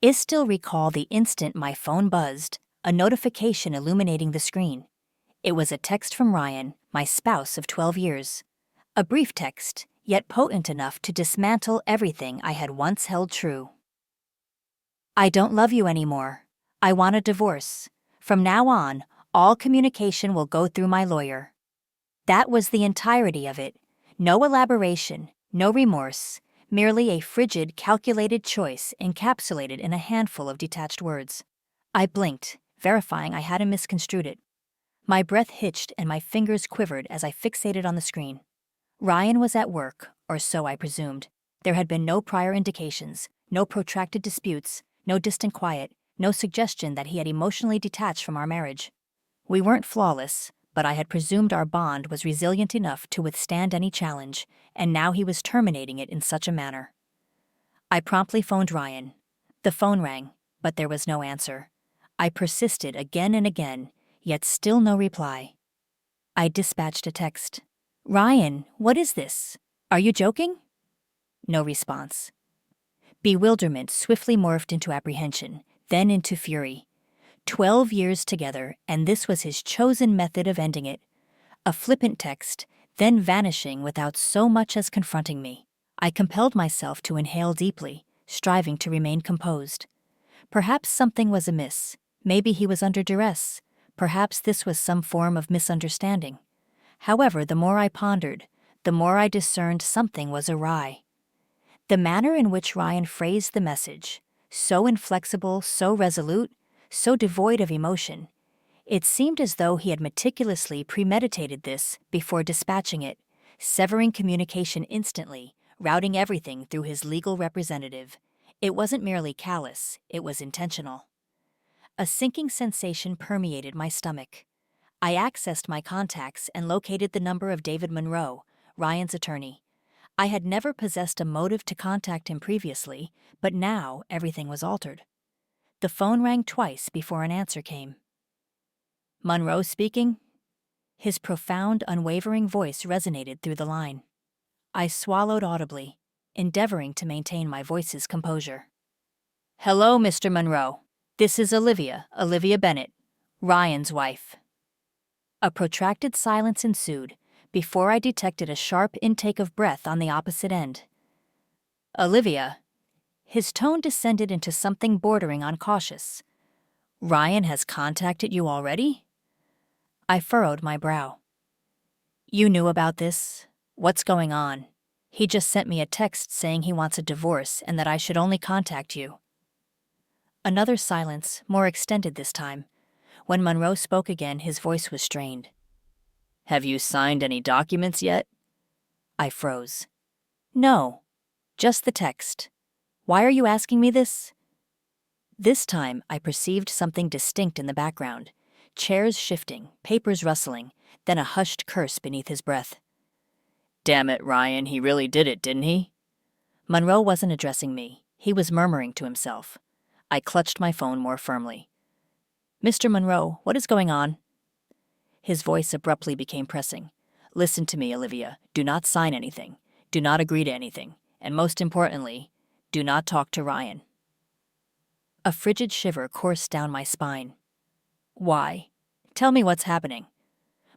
I still recall the instant my phone buzzed, a notification illuminating the screen. It was a text from Ryan, my spouse of 12 years. A brief text, yet potent enough to dismantle everything I had once held true. I don't love you anymore. I want a divorce. From now on, all communication will go through my lawyer. That was the entirety of it. No elaboration, no remorse, merely a frigid, calculated choice encapsulated in a handful of detached words. I blinked, verifying I hadn't misconstrued it. My breath hitched and my fingers quivered as I fixated on the screen. Ryan was at work, or so I presumed. There had been no prior indications, no protracted disputes, no distant quiet, no suggestion that he had emotionally detached from our marriage. We weren't flawless, but I had presumed our bond was resilient enough to withstand any challenge, and now he was terminating it in such a manner. I promptly phoned Ryan. The phone rang, but there was no answer. I persisted again and again, yet still no reply. I dispatched a text. "Ryan, what is this? Are you joking?" No response. Bewilderment swiftly morphed into apprehension, then into fury. 12 years together, and this was his chosen method of ending it. A flippant text, then vanishing without so much as confronting me. I compelled myself to inhale deeply, striving to remain composed. Perhaps something was amiss. Maybe he was under duress. Perhaps this was some form of misunderstanding. However, the more I pondered, the more I discerned something was awry. The manner in which Ryan phrased the message, so inflexible, so resolute, so devoid of emotion, it seemed as though he had meticulously premeditated this before dispatching it, severing communication instantly, routing everything through his legal representative. It wasn't merely callous, it was intentional. A sinking sensation permeated my stomach. I accessed my contacts and located the number of David Monroe, Ryan's attorney. I had never possessed a motive to contact him previously, but now everything was altered. The phone rang twice before an answer came. "Monroe speaking?" His profound, unwavering voice resonated through the line. I swallowed audibly, endeavoring to maintain my voice's composure. "Hello, Mr. Monroe. This is Olivia Bennett, Ryan's wife." A protracted silence ensued before I detected a sharp intake of breath on the opposite end. "Olivia." His tone descended into something bordering on cautious. "Ryan has contacted you already?" I furrowed my brow. "You knew about this? What's going on? He just sent me a text saying he wants a divorce and that I should only contact you." Another silence, more extended this time. When Monroe spoke again, his voice was strained. "Have you signed any documents yet?" I froze. "No, just the text. Why are you asking me this?" This time I perceived something distinct in the background. Chairs shifting, papers rustling, then a hushed curse beneath his breath. "Damn it, Ryan, he really did it, didn't he?" Monroe wasn't addressing me. He was murmuring to himself. I clutched my phone more firmly. "Mr. Monroe, what is going on?" His voice abruptly became pressing. "Listen to me, Olivia. Do not sign anything. Do not agree to anything. And most importantly, do not talk to Ryan." A frigid shiver coursed down my spine. "Why? Tell me what's happening."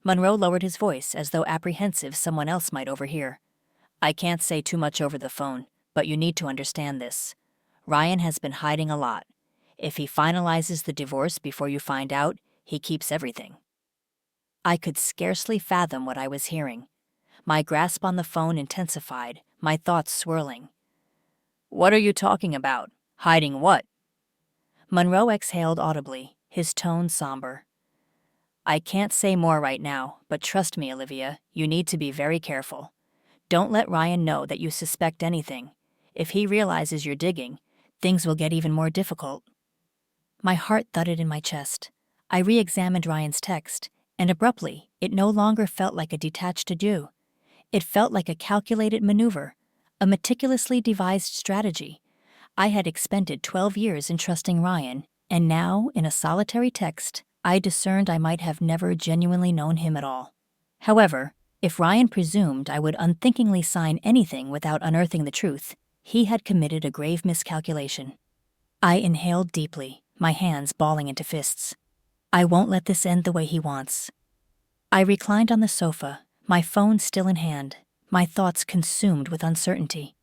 Monroe lowered his voice as though apprehensive someone else might overhear. "I can't say too much over the phone, but you need to understand this. Ryan has been hiding a lot. If he finalizes the divorce before you find out, he keeps everything." I could scarcely fathom what I was hearing. My grasp on the phone intensified, my thoughts swirling. "What are you talking about? Hiding what?" Monroe exhaled audibly, his tone somber. "I can't say more right now, but trust me, Olivia, you need to be very careful. Don't let Ryan know that you suspect anything. If he realizes you're digging, things will get even more difficult." My heart thudded in my chest. I re-examined Ryan's text, and abruptly, it no longer felt like a detached adieu. It felt like a calculated maneuver, a meticulously devised strategy. I had expended 12 years in trusting Ryan, and now, in a solitary text, I discerned I might have never genuinely known him at all. However, if Ryan presumed I would unthinkingly sign anything without unearthing the truth, he had committed a grave miscalculation. I inhaled deeply, my hands balling into fists. I won't let this end the way he wants. I reclined on the sofa, my phone still in hand, my thoughts consumed with uncertainty.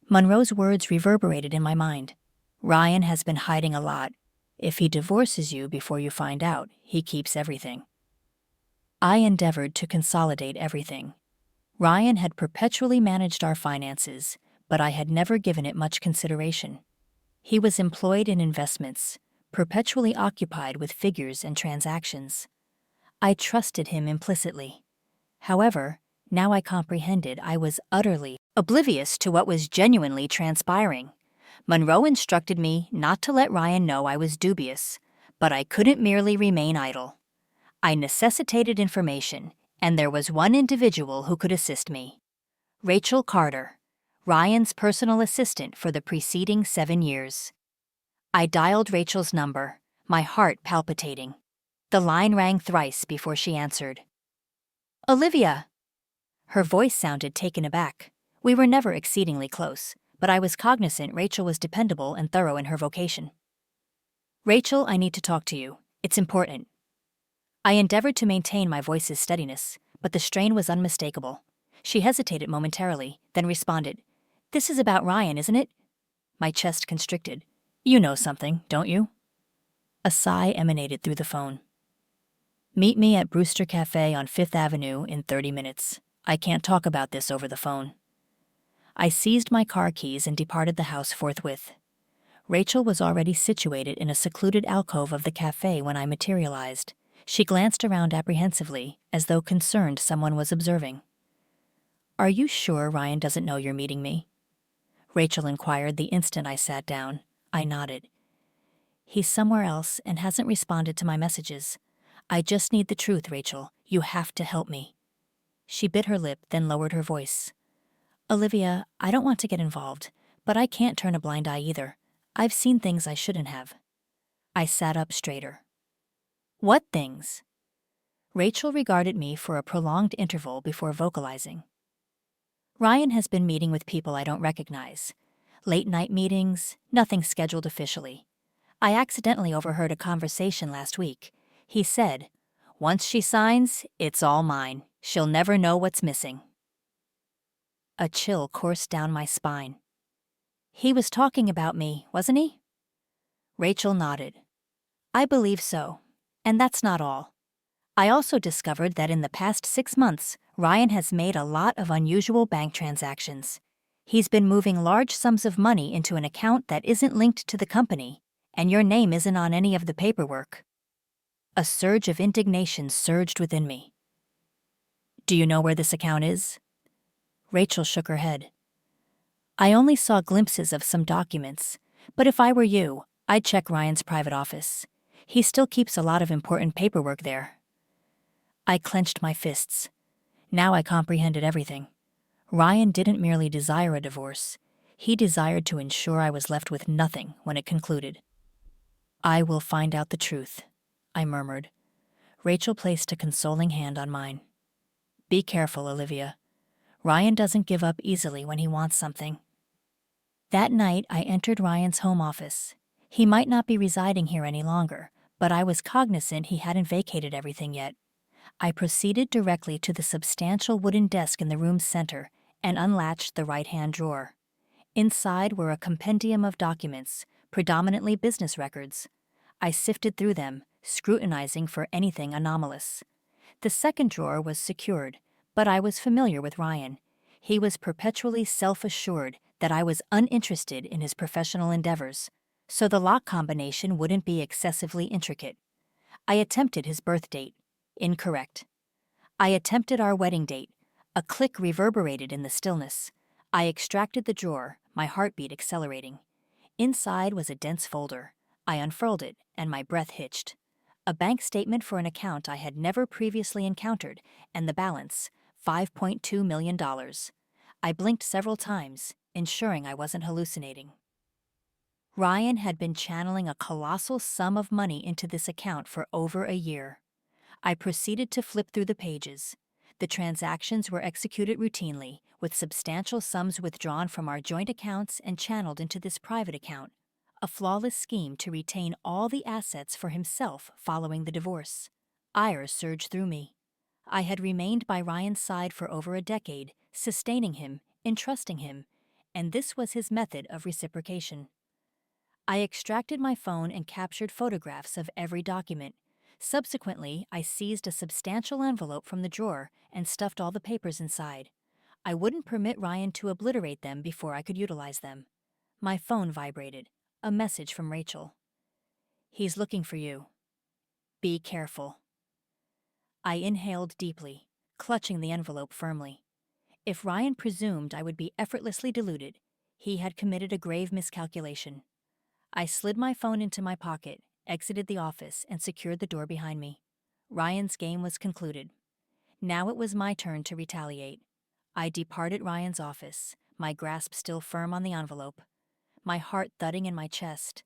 Monroe's words reverberated in my mind. Ryan has been hiding a lot. If he divorces you before you find out, he keeps everything. I endeavored to consolidate everything. Ryan had perpetually managed our finances, but I had never given it much consideration. He was employed in investments, perpetually occupied with figures and transactions. I trusted him implicitly. However, now I comprehended I was utterly oblivious to what was genuinely transpiring. Monroe instructed me not to let Ryan know I was dubious, but I couldn't merely remain idle. I necessitated information, and there was one individual who could assist me. Rachel Carter, Ryan's personal assistant for the preceding 7 years. I dialed Rachel's number, my heart palpitating. The line rang thrice before she answered. "Olivia!" Her voice sounded taken aback. We were never exceedingly close, but I was cognizant Rachel was dependable and thorough in her vocation. "Rachel, I need to talk to you. It's important." I endeavored to maintain my voice's steadiness, but the strain was unmistakable. She hesitated momentarily, then responded, "This is about Ryan, isn't it?" My chest constricted. "You know something, don't you?" A sigh emanated through the phone. "Meet me at Brewster Cafe on 5th Avenue in 30 minutes. I can't talk about this over the phone." I seized my car keys and departed the house forthwith. Rachel was already situated in a secluded alcove of the cafe when I materialized. She glanced around apprehensively, as though concerned someone was observing. "Are you sure Ryan doesn't know you're meeting me?" Rachel inquired the instant I sat down. I nodded. "He's somewhere else and hasn't responded to my messages. I just need the truth, Rachel. You have to help me." She bit her lip, then lowered her voice. "Olivia, I don't want to get involved, but I can't turn a blind eye either. I've seen things I shouldn't have." I sat up straighter. "What things?" Rachel regarded me for a prolonged interval before vocalizing. "Ryan has been meeting with people I don't recognize. Late-night meetings, nothing scheduled officially. I accidentally overheard a conversation last week. He said, 'Once she signs, it's all mine. She'll never know what's missing.'" A chill coursed down my spine. "He was talking about me, wasn't he?" Rachel nodded. "I believe so. And that's not all. I also discovered that in the past 6 months, Ryan has made a lot of unusual bank transactions. He's been moving large sums of money into an account that isn't linked to the company, and your name isn't on any of the paperwork." A surge of indignation surged within me. "Do you know where this account is?" Rachel shook her head. "I only saw glimpses of some documents, but if I were you, I'd check Ryan's private office. He still keeps a lot of important paperwork there." I clenched my fists. Now I comprehended everything. Ryan didn't merely desire a divorce. He desired to ensure I was left with nothing when it concluded. "I will find out the truth," I murmured. Rachel placed a consoling hand on mine. "Be careful, Olivia. Ryan doesn't give up easily when he wants something." That night, I entered Ryan's home office. He might not be residing here any longer, but I was cognizant he hadn't vacated everything yet. I proceeded directly to the substantial wooden desk in the room's center and unlatched the right-hand drawer. Inside were a compendium of documents, predominantly business records. I sifted through them, scrutinizing for anything anomalous. The second drawer was secured, but I was familiar with Ryan. He was perpetually self-assured that I was uninterested in his professional endeavors, so the lock combination wouldn't be excessively intricate. I attempted his birth date. Incorrect. I attempted our wedding date. A click reverberated in the stillness. I extracted the drawer, my heartbeat accelerating. Inside was a dense folder. I unfurled it, and my breath hitched. A bank statement for an account I had never previously encountered, and the balance, $5.2 million. I blinked several times, ensuring I wasn't hallucinating. Ryan had been channeling a colossal sum of money into this account for over a year. I proceeded to flip through the pages. The transactions were executed routinely, with substantial sums withdrawn from our joint accounts and channeled into this private account. a flawless scheme to retain all the assets for himself following the divorce. Ire surged through me. I had remained by Ryan's side for over a decade, sustaining him, entrusting him, and this was his method of reciprocation. I extracted my phone and captured photographs of every document. Subsequently, I seized a substantial envelope from the drawer and stuffed all the papers inside. I wouldn't permit Ryan to obliterate them before I could utilize them. My phone vibrated. A message from Rachel. "He's looking for you. Be careful." I inhaled deeply, clutching the envelope firmly. If Ryan presumed I would be effortlessly deluded, he had committed a grave miscalculation. I slid my phone into my pocket, exited the office, and secured the door behind me. Ryan's game was concluded. Now it was my turn to retaliate. I departed Ryan's office, my grasp still firm on the envelope, my heart thudding in my chest,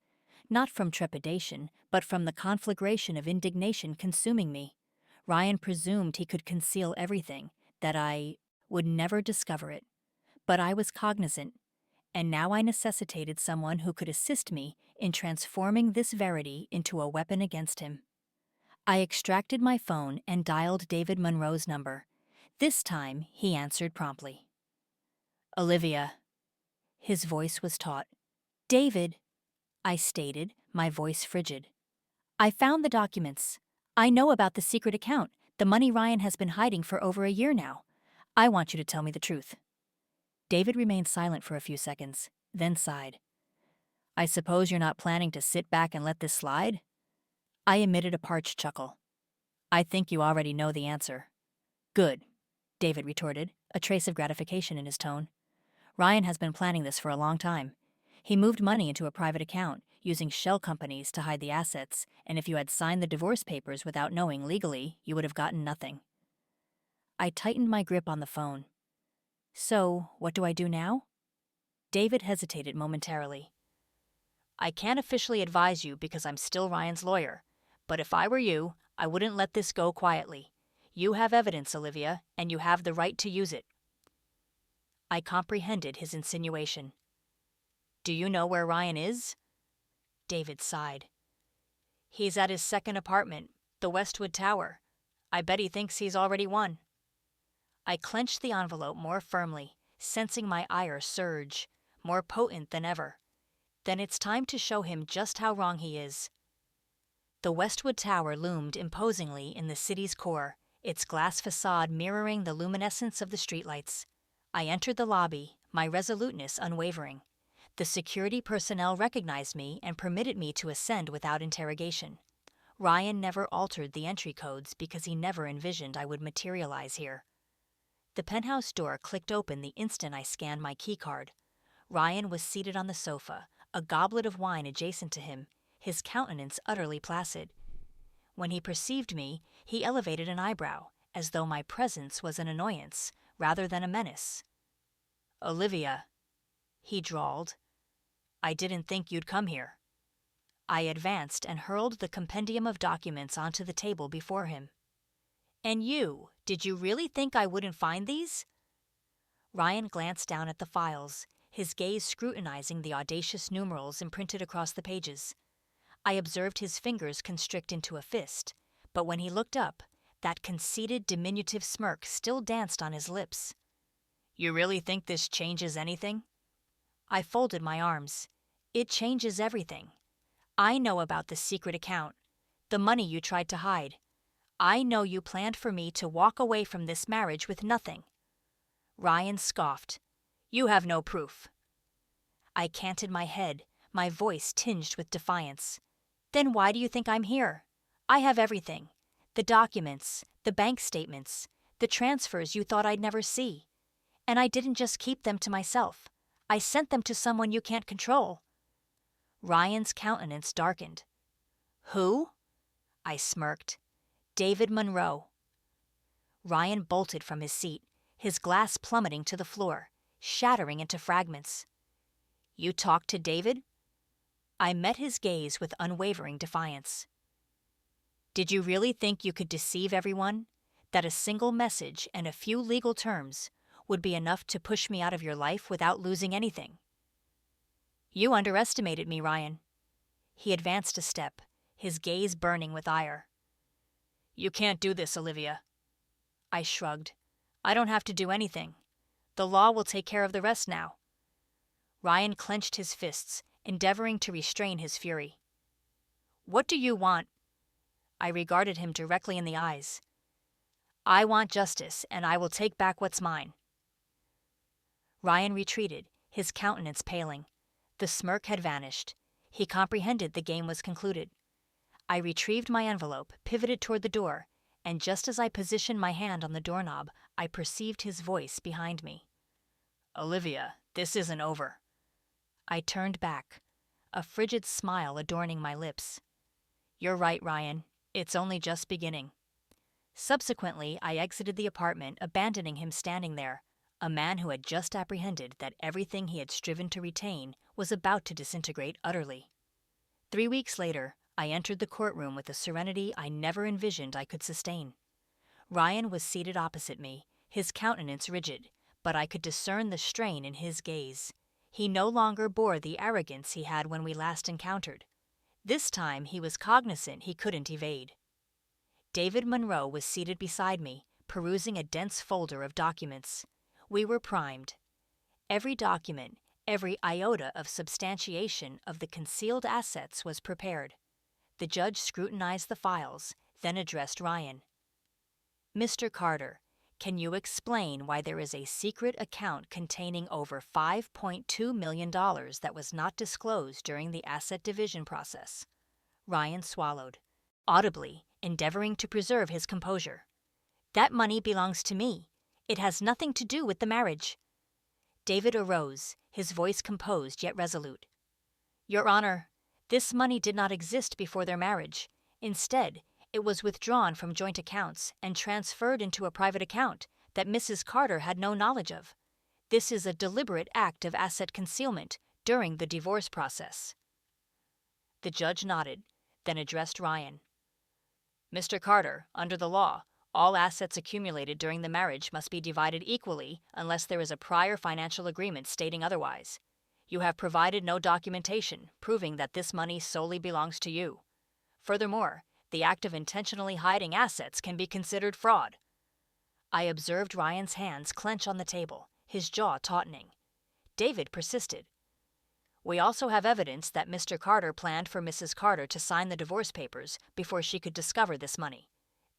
not from trepidation, but from the conflagration of indignation consuming me. Ryan presumed he could conceal everything, that I would never discover it. But I was cognizant, and now I necessitated someone who could assist me in transforming this verity into a weapon against him. I extracted my phone and dialed David Monroe's number. This time, he answered promptly. "Olivia." His voice was taut. "David," I stated, my voice frigid. "I found the documents. I know about the secret account, the money Ryan has been hiding for over a year now. I want you to tell me the truth." David remained silent for a few seconds, then sighed. "I suppose you're not planning to sit back and let this slide?" I emitted a parched chuckle. "I think you already know the answer." "Good," David retorted, a trace of gratification in his tone. "Ryan has been planning this for a long time. He moved money into a private account, using shell companies to hide the assets, and if you had signed the divorce papers without knowing legally, you would have gotten nothing." I tightened my grip on the phone. "So, what do I do now?" David hesitated momentarily. "I can't officially advise you because I'm still Ryan's lawyer, but if I were you, I wouldn't let this go quietly. You have evidence, Olivia, and you have the right to use it." I comprehended his insinuation. "Do you know where Ryan is?" David sighed. "He's at his second apartment, the Westwood Tower. I bet he thinks he's already won." I clenched the envelope more firmly, sensing my ire surge, more potent than ever. Then it's time to show him just how wrong he is. The Westwood Tower loomed imposingly in the city's core, its glass facade mirroring the luminescence of the streetlights. I entered the lobby, my resoluteness unwavering. The security personnel recognized me and permitted me to ascend without interrogation. Ryan never altered the entry codes because he never envisioned I would materialize here. The penthouse door clicked open the instant I scanned my keycard. Ryan was seated on the sofa, a goblet of wine adjacent to him, his countenance utterly placid. When he perceived me, he elevated an eyebrow, as though my presence was an annoyance rather than a menace. "Olivia," he drawled, "I didn't think you'd come here." I advanced and hurled the compendium of documents onto the table before him. "And you, did you really think I wouldn't find these?" Ryan glanced down at the files, his gaze scrutinizing the audacious numerals imprinted across the pages. I observed his fingers constrict into a fist, but when he looked up, that conceited diminutive smirk still danced on his lips. "You really think this changes anything?" I folded my arms. "It changes everything. I know about the secret account, the money you tried to hide. I know you planned for me to walk away from this marriage with nothing." Ryan scoffed. "You have no proof." I canted my head, my voice tinged with defiance. "Then why do you think I'm here? I have everything. The documents, the bank statements, the transfers you thought I'd never see. And I didn't just keep them to myself. I sent them to someone you can't control." Ryan's countenance darkened. "Who?" I smirked. "David Monroe." Ryan bolted from his seat, his glass plummeting to the floor, shattering into fragments. "You talked to David?" I met his gaze with unwavering defiance. "Did you really think you could deceive everyone? That a single message and a few legal terms would be enough to push me out of your life without losing anything?" "You underestimated me, Ryan. He advanced a step, his gaze burning with ire. "You can't do this, Olivia." I shrugged. "I don't have to do anything. The law will take care of the rest now." Ryan clenched his fists, endeavoring to restrain his fury. "What do you want?" I regarded him directly in the eyes. "I want justice, and I will take back what's mine." Ryan retreated, his countenance paling. The smirk had vanished. He comprehended the game was concluded. I retrieved my envelope, pivoted toward the door, and just as I positioned my hand on the doorknob, I perceived his voice behind me. "Olivia, this isn't over." I turned back, a frigid smile adorning my lips. "You're right, Ryan. It's only just beginning." Subsequently, I exited the apartment, abandoning him standing there, a man who had just apprehended that everything he had striven to retain was about to disintegrate utterly. 3 weeks later, I entered the courtroom with a serenity I never envisioned I could sustain. Ryan was seated opposite me, his countenance rigid, but I could discern the strain in his gaze. He no longer bore the arrogance he had when we last encountered. This time he was cognizant he couldn't evade. David Monroe was seated beside me, perusing a dense folder of documents. We were primed. Every document, every iota of substantiation of the concealed assets was prepared. The judge scrutinized the files, then addressed Ryan. "Mr. Carter, can you explain why there is a secret account containing over $5.2 million that was not disclosed during the asset division process?" Ryan swallowed, audibly endeavoring to preserve his composure. "That money belongs to me. It has nothing to do with the marriage." David arose, his voice composed yet resolute. "Your Honor, this money did not exist before their marriage. Instead, it was withdrawn from joint accounts and transferred into a private account that Mrs. Carter had no knowledge of. This is a deliberate act of asset concealment during the divorce process." The judge nodded, then addressed Ryan. "Mr. Carter, under the law, all assets accumulated during the marriage must be divided equally unless there is a prior financial agreement stating otherwise. You have provided no documentation proving that this money solely belongs to you. Furthermore, the act of intentionally hiding assets can be considered fraud." I observed Ryan's hands clench on the table, his jaw tautening. David persisted. "We also have evidence that Mr. Carter planned for Mrs. Carter to sign the divorce papers before she could discover this money.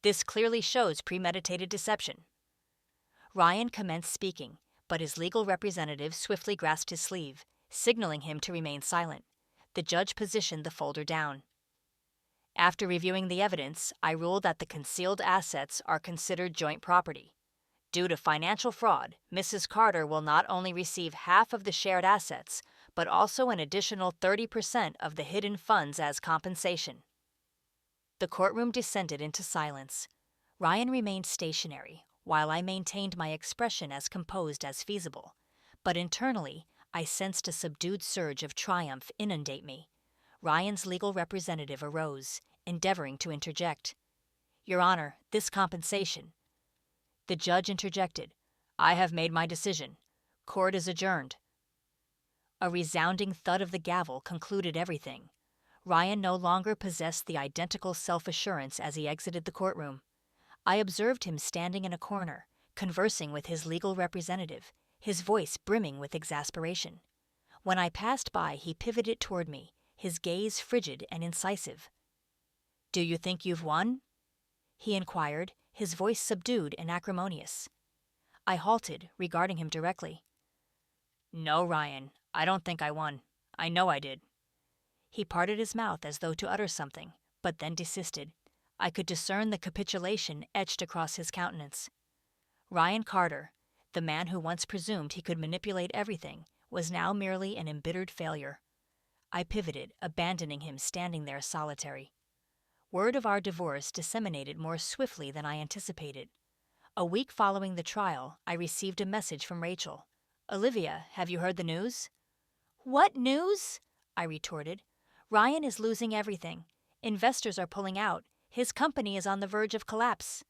This clearly shows premeditated deception." Ryan commenced speaking, but his legal representative swiftly grasped his sleeve, signaling him to remain silent. The judge positioned the folder down. "After reviewing the evidence, I rule that the concealed assets are considered joint property. Due to financial fraud, Mrs. Carter will not only receive half of the shared assets, but also an additional 30% of the hidden funds as compensation." The courtroom descended into silence. Ryan remained stationary, while I maintained my expression as composed as feasible. But internally, I sensed a subdued surge of triumph inundate me. Ryan's legal representative arose, endeavoring to interject. "Your Honor, this compensation—" The judge interjected. "I have made my decision. Court is adjourned." A resounding thud of the gavel concluded everything. Ryan no longer possessed the identical self-assurance as he exited the courtroom. I observed him standing in a corner, conversing with his legal representative, his voice brimming with exasperation. When I passed by, he pivoted toward me, his gaze frigid and incisive. "Do you think you've won?" he inquired, his voice subdued and acrimonious. I halted, regarding him directly. "No, Ryan, I don't think I won. I know I did." He parted his mouth as though to utter something, but then desisted. I could discern the capitulation etched across his countenance. Ryan Carter, the man who once presumed he could manipulate everything, was now merely an embittered failure. I pivoted, abandoning him standing there solitary. Word of our divorce disseminated more swiftly than I anticipated. A week following the trial, I received a message from Rachel. "Olivia, have you heard the news?" "What news?" I retorted. "Ryan is losing everything. Investors are pulling out. His company is on the verge of collapse."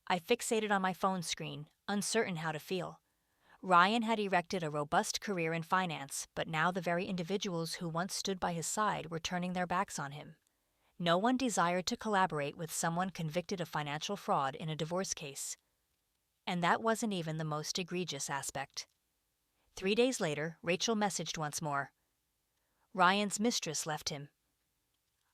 I fixated on my phone screen, uncertain how to feel. Ryan had erected a robust career in finance, but now the very individuals who once stood by his side were turning their backs on him. No one desired to collaborate with someone convicted of financial fraud in a divorce case. And that wasn't even the most egregious aspect. 3 days later, Rachel messaged once more. Ryan's mistress left him.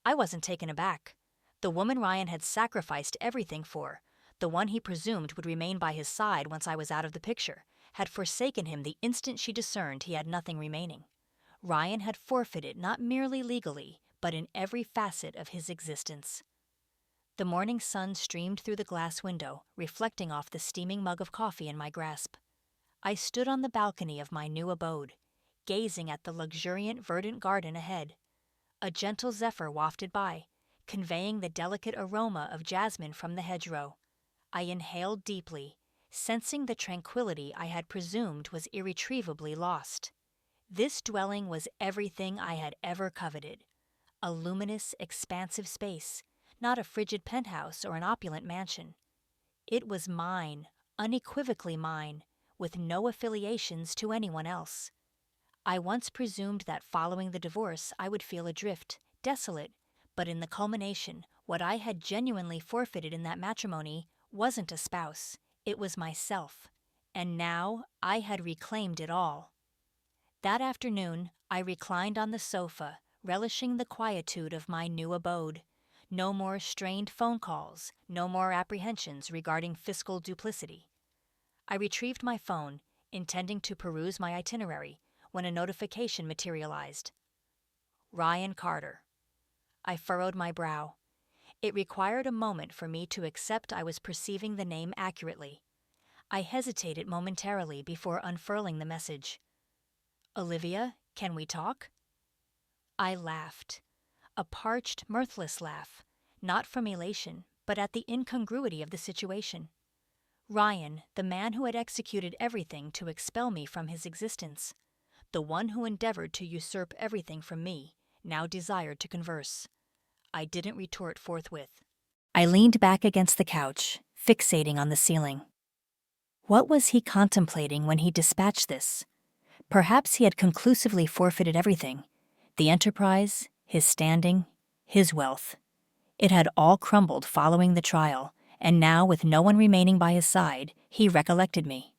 I wasn't taken aback. The woman Ryan had sacrificed everything for, the one he presumed would remain by his side once I was out of the picture, had forsaken him the instant she discerned he had nothing remaining. Ryan had forfeited not merely legally, but in every facet of his existence. The morning sun streamed through the glass window, reflecting off the steaming mug of coffee in my grasp. I stood on the balcony of my new abode, gazing at the luxuriant verdant garden ahead. A gentle zephyr wafted by, conveying the delicate aroma of jasmine from the hedgerow. I inhaled deeply, sensing the tranquility I had presumed was irretrievably lost. This dwelling was everything I had ever coveted. A luminous, expansive space, not a frigid penthouse or an opulent mansion. It was mine, unequivocally mine, with no affiliations to anyone else. I once presumed that following the divorce I would feel adrift, desolate, but in the culmination, what I had genuinely forfeited in that matrimony wasn't a spouse, it was myself, and now I had reclaimed it all. That afternoon, I reclined on the sofa, relishing the quietude of my new abode. No more strained phone calls, no more apprehensions regarding fiscal duplicity. I retrieved my phone, intending to peruse my itinerary, when a notification materialized. Ryan Carter. I furrowed my brow. It required a moment for me to accept I was perceiving the name accurately. I hesitated momentarily before unfurling the message. Olivia, can we talk? I laughed. A parched, mirthless laugh, not from elation, but at the incongruity of the situation. Ryan, the man who had executed everything to expel me from his existence, the one who endeavored to usurp everything from me, now desired to converse. I didn't retort forthwith. I leaned back against the couch, fixating on the ceiling. What was he contemplating when he dispatched this? Perhaps he had conclusively forfeited everything. The enterprise, his standing, his wealth. It had all crumbled following the trial, and now with no one remaining by his side, he recollected me.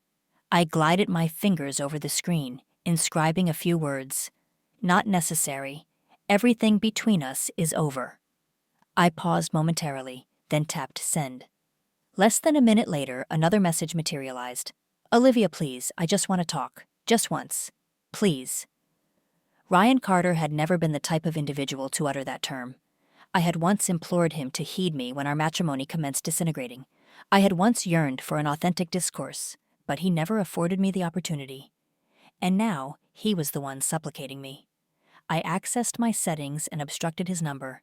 I glided my fingers over the screen, inscribing a few words. Not necessary. Everything between us is over. I paused momentarily, then tapped send. Less than a minute later, another message materialized. Olivia, please, I just want to talk. Just once. Please. Ryan Carter had never been the type of individual to utter that term. I had once implored him to heed me when our matrimony commenced disintegrating. I had once yearned for an authentic discourse, but he never afforded me the opportunity. And now, he was the one supplicating me. I accessed my settings and obstructed his number.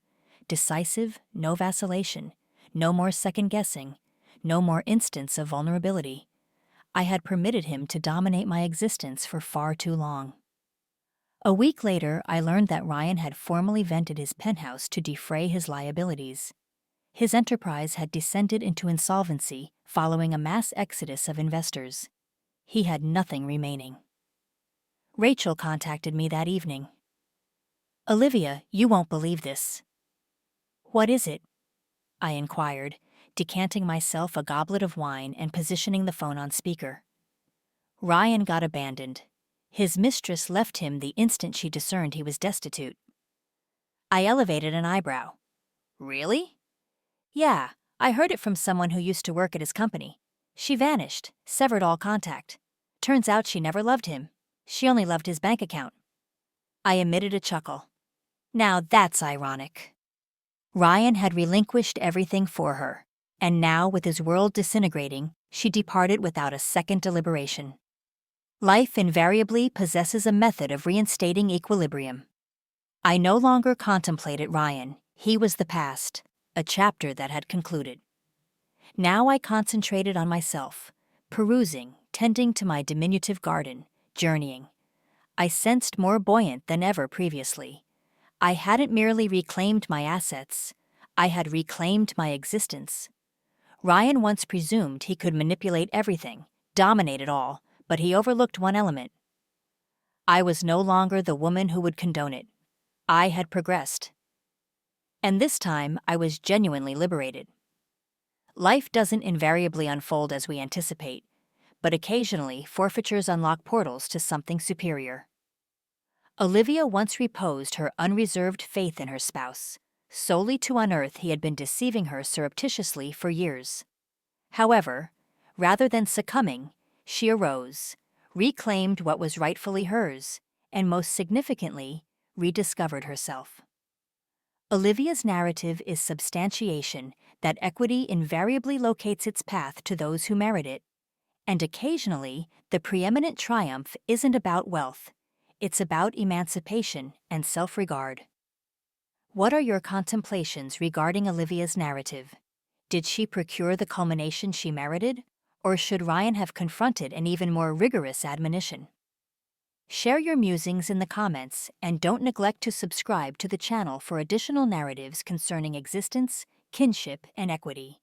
Decisive, no vacillation, no more second-guessing, no more instance of vulnerability. I had permitted him to dominate my existence for far too long. A week later, I learned that Ryan had formally vented his penthouse to defray his liabilities. His enterprise had descended into insolvency following a mass exodus of investors. He had nothing remaining. Rachel contacted me that evening. Olivia, you won't believe this. What is it? I inquired, decanting myself a goblet of wine and positioning the phone on speaker. Ryan got abandoned. His mistress left him the instant she discerned he was destitute. I elevated an eyebrow. Really? Yeah, I heard it from someone who used to work at his company. She vanished, severed all contact. Turns out she never loved him. She only loved his bank account. I emitted a chuckle. Now that's ironic. Ryan had relinquished everything for her, and now with his world disintegrating, she departed without a second deliberation. Life invariably possesses a method of reinstating equilibrium. I no longer contemplated Ryan. He was the past, a chapter that had concluded. Now I concentrated on myself, perusing, tending to my diminutive garden, journeying. I sensed more buoyant than ever previously. I hadn't merely reclaimed my assets, I had reclaimed my existence. Ryan once presumed he could manipulate everything, dominate it all, But he overlooked one element. I was no longer the woman who would condone it. I had progressed. And this time, I was genuinely liberated. Life doesn't invariably unfold as we anticipate, but occasionally forfeitures unlock portals to something superior. Olivia once reposed her unreserved faith in her spouse, solely to unearth he had been deceiving her surreptitiously for years. However, rather than succumbing, she arose, reclaimed what was rightfully hers, and most significantly, rediscovered herself. Olivia's narrative is substantiation that equity invariably locates its path to those who merit it, and occasionally the preeminent triumph isn't about wealth, it's about emancipation and self-regard. What are your contemplations regarding Olivia's narrative? Did she procure the culmination she merited, or should Ryan have confronted an even more rigorous admonition? Share your musings in the comments and don't neglect to subscribe to the channel for additional narratives concerning existence, kinship, and equity.